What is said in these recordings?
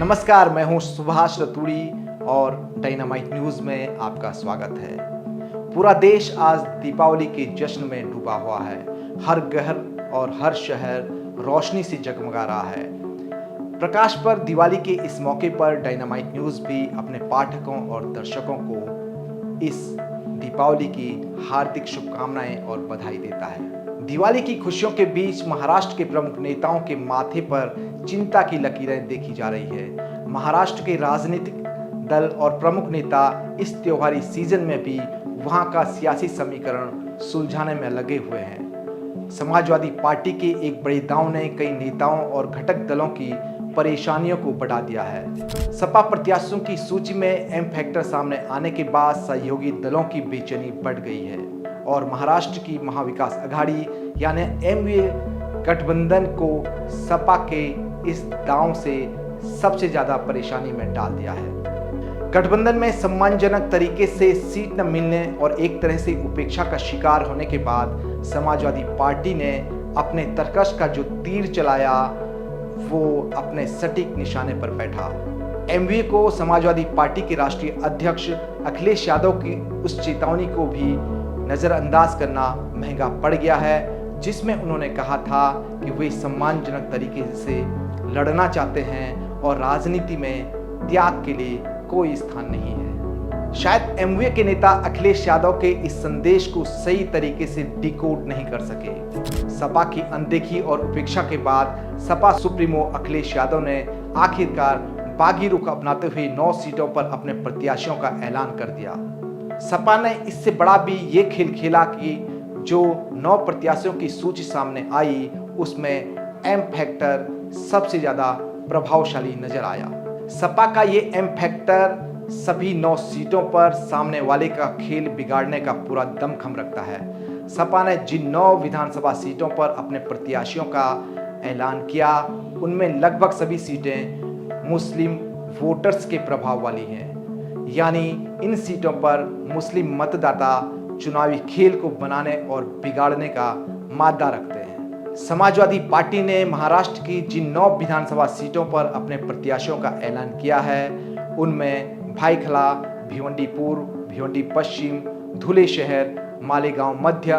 नमस्कार, मैं हूं सुभाष रतूड़ी और डायनामाइट न्यूज़ में आपका स्वागत है। पूरा देश आज दीपावली के जश्न में डूबा हुआ है। हर घर और हर शहर रोशनी से जगमगा रहा है। प्रकाश पर दिवाली के इस मौके पर डायनामाइट न्यूज़ भी अपने पाठकों और दर्शकों को इस दीपावली की हार्दिक शुभकामनाएं और बधाई देता है। दिवाली की खुशियों के बीच महाराष्ट्र के प्रमुख नेताओं के माथे पर चिंता की लकीरें देखी जा रही है। महाराष्ट्र के राजनीतिक दल और प्रमुख नेता इस त्योहारी सीजन में भी वहां का सियासी समीकरण सुलझाने में लगे हुए हैं। समाजवादी पार्टी के एक बड़े दांव ने कई नेताओं और घटक दलों की परेशानियों को बढ़ा दिया है। सपा प्रत्याशियों की सूची में एम फैक्टर सामने आने के बाद सहयोगी दलों की बेचैनी बढ़ गई है और महाराष्ट्र की महाविकास अघाड़ी यानी एमवीए गठबंधन को सपा के इस दांव से सबसे ज्यादा परेशानी में डाल दिया है। गठबंधन में सम्मानजनक तरीके से सीट न मिलने और एक तरह से उपेक्षा का शिकार होने के बाद समाजवादी पार्टी ने अपने तरकश का जो तीर चलाया वो अपने सटीक निशाने पर बैठा। एमवीए को समाजवादी पार्टी के राष्ट्रीय अध्यक्ष अखिलेश यादव की उस चेतावनी को भी नजरअंदाज करना महंगा पड़ गया है, जिसमें उन्होंने कहा था कि वे सम्मानजनक तरीके से लड़ना चाहते हैं और राजनीति में त्याग के लिए कोई स्थान नहीं है। शायद एमवीए के नेता अखिलेश यादव के इस संदेश को सही तरीके से डिकोड नहीं कर सके। सपा की अनदेखी और उपेक्षा के बाद सपा सुप्रीमो अखिलेश यादव ने आखिरकार बागी रुख अपनाते हुए 9 सीटों पर अपने प्रत्याशियों का ऐलान कर दिया। सपा ने इससे बड़ा भी ये खेल खेला कि जो 9 प्रत्याशियों की सूची सामने आई उसमें एम फैक्टर सबसे ज्यादा प्रभावशाली नजर आया। सपा का ये एम फैक्टर सभी 9 सीटों पर सामने वाले का खेल बिगाड़ने का पूरा दमखम रखता है। सपा ने जिन 9 विधानसभा सीटों पर अपने प्रत्याशियों का ऐलान किया उनमें लगभग सभी सीटें मुस्लिम वोटर्स के प्रभाव वाली हैं, यानी इन सीटों पर मुस्लिम मतदाता चुनावी खेल को बनाने और बिगाड़ने का मादा रखते हैं। समाजवादी पार्टी ने महाराष्ट्र की जिन 9 विधानसभा सीटों पर अपने प्रत्याशियों का ऐलान किया है उनमें भाईखला, भिवंडी पूर्व, भिवंडी पश्चिम, धुले शहर, मालेगांव मध्य,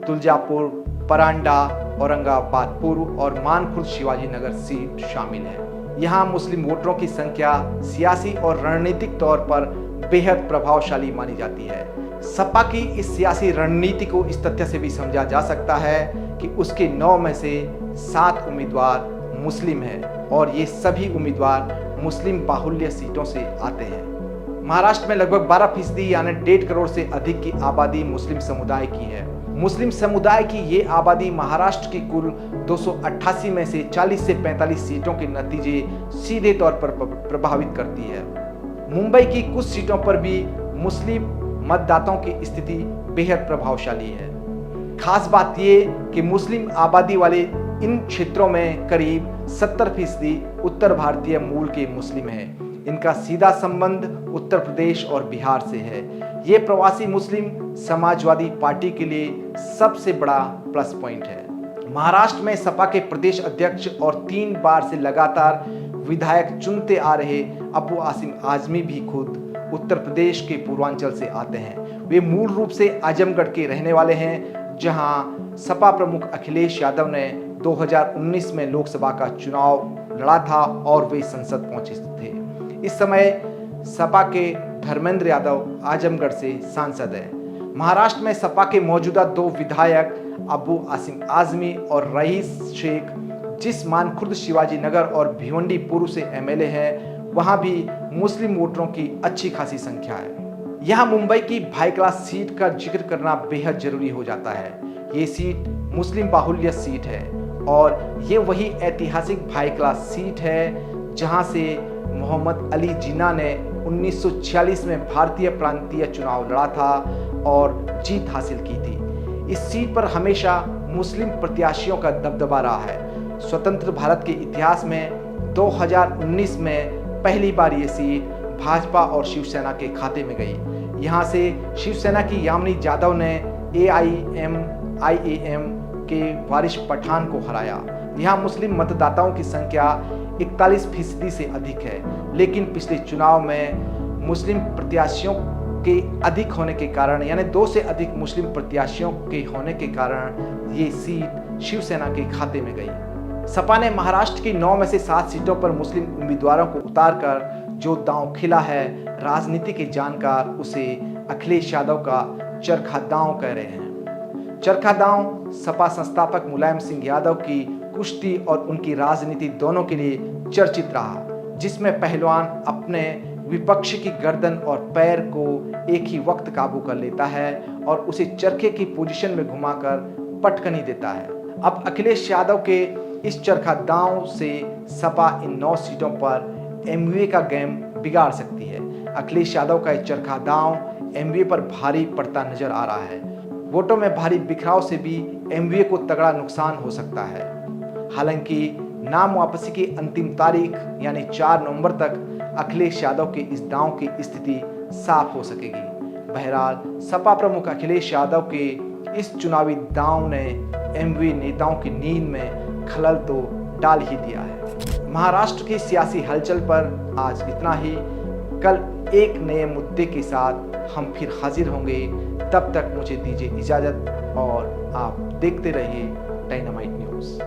तुलजापुर, परांडा, औरंगाबाद पूर्व और मानखुर्द शिवाजी नगर सीट शामिल है। यहाँ मुस्लिम वोटरों की संख्या सियासी और रणनीतिक तौर पर बेहद प्रभावशाली मानी जाती है। सपा की इस सियासी रणनीति को इस तथ्य से भी समझा जा सकता है कि उसके 9 में से 7 उम्मीदवार मुस्लिम हैं और ये सभी उम्मीदवार मुस्लिम बाहुल्य सीटों से आते हैं। महाराष्ट्र में लगभग 12% यानी 1.5 करोड़ से अधिक की आबादी मुस्लिम समुदाय की है। मुस्लिम समुदाय की ये आबादी महाराष्ट्र की कुल 288 में से 40 से 45 सीटों के नतीजे सीधे तौर पर प्रभावित करती है। मुंबई की कुछ सीटों पर भी मुस्लिम मतदाताओं की स्थिति बेहद प्रभावशाली है। खास बात ये कि मुस्लिम आबादी वाले इन क्षेत्रों में करीब 70% उत्तर भारतीय मूल के मुस्लिम हैं। इनका सीधा संबंध उत्तर प्रदेश और बिहार से है। ये प्रवासी मुस्लिम समाजवादी पार्टी के लिए सबसे बड़ा प्लस पॉइंट है। महाराष्ट्र में सपा के प्रदेश अध्यक्ष और 3 बार से लगातार विधायक चुनते आ रहे अबू आसिम आजमी भी खुद उत्तर प्रदेश के पूर्वांचल से आते हैं। वे मूल रूप से आजमगढ़ के रहने वाले हैं, जहां सपा प्रमुख अखिलेश यादव ने 2019 में लोकसभा का चुनाव लड़ा था और वे संसद पहुंचे थे। इस समय सपा के धर्मेंद्र यादव आजमगढ़ से सांसद हैं। महाराष्ट्र में सपा के मौजूदा 2 विधायक अबू आसिम आजमी और रईस शेख जिस मानखुर्द शिवाजी नगर और भिवंडी पूर्व से एमएलए हैं, वहां भी मुस्लिम वोटरों की अच्छी खासी संख्या है। यहाँ मुंबई की भाईखला सीट का जिक्र करना बेहद जरूरी हो जाता है। ये सीट मुस्लिम बाहुल्य सीट है और ये वही ऐतिहासिक भाईखला सीट है जहां से मोहम्मद अली जिन्ना ने 1946 में भारतीय प्रांतीय चुनाव लड़ा था और जीत हासिल की थी। इस सीट पर हमेशा मुस्लिम प्रत्याशियों का दबदबा रहा है। स्वतंत्र भारत के इतिहास में 2019 में पहली बार ये सीट भाजपा और शिवसेना के खाते में गई। यहाँ से शिवसेना की यामिनी जाधव ने AIMIAM के वारिस पठान को हराया। यहाँ मुस्लिम मतदाताओं की संख्या 41% से अधिक है। लेकिन पिछले चुनाव में मुस्लिम प्रत्याशियों के अधिक होने के कारण, यानी 2 से अधिक मुस्लिम प्रत्याशियों के होने के कारण ये सीट शिवसेना के खाते में गई। सपा ने महाराष्ट्र की 9 में से 7 सीटों पर मुस्लिम उम्मीदवारों को उतारकर जो दांव खेला है, राजनीति के जानकार उसे अखिलेश यादव का चरखा दांव कह रहे हैं। चरखा दांव सपा संस्थापक मुलायम सिंह यादव की कुश्ती और उनकी राजनीति दोनों के लिए चर्चित रहा, जिसमें पहलवान अपने विपक्ष की गर्दन और पैर को एक ही वक्त काबू कर लेता है और उसे चरखे की पोजीशन में घुमाकर पटकनी देता है। अब अखिलेश यादव के इस चरखा दांव से सपा इन 9 सीटों पर एमवीए का गेम बिगाड़ सकती है। अखिलेश यादव का यह चरखा दांव एमवीए पर भारी पड़ता नजर आ रहा है। वोटों में भारी बिखराव से भी एमवीए को तगड़ा नुकसान हो सकता है। हालांकि नाम वापसी की अंतिम तारीख यानी 4 नवंबर तक अखिलेश यादव के इस दांव की स्थिति साफ हो सकेगी। बहरहाल सपा प्रमुख अखिलेश यादव के इस चुनावी दांव ने एमवीए नेताओं की नींद में खलल तो डाल ही दिया है। महाराष्ट्र की सियासी हलचल पर आज इतना ही। कल एक नए मुद्दे के साथ हम फिर हाजिर होंगे। तब तक मुझे दीजिए इजाजत और आप देखते रहिए डायनामाइट न्यूज़।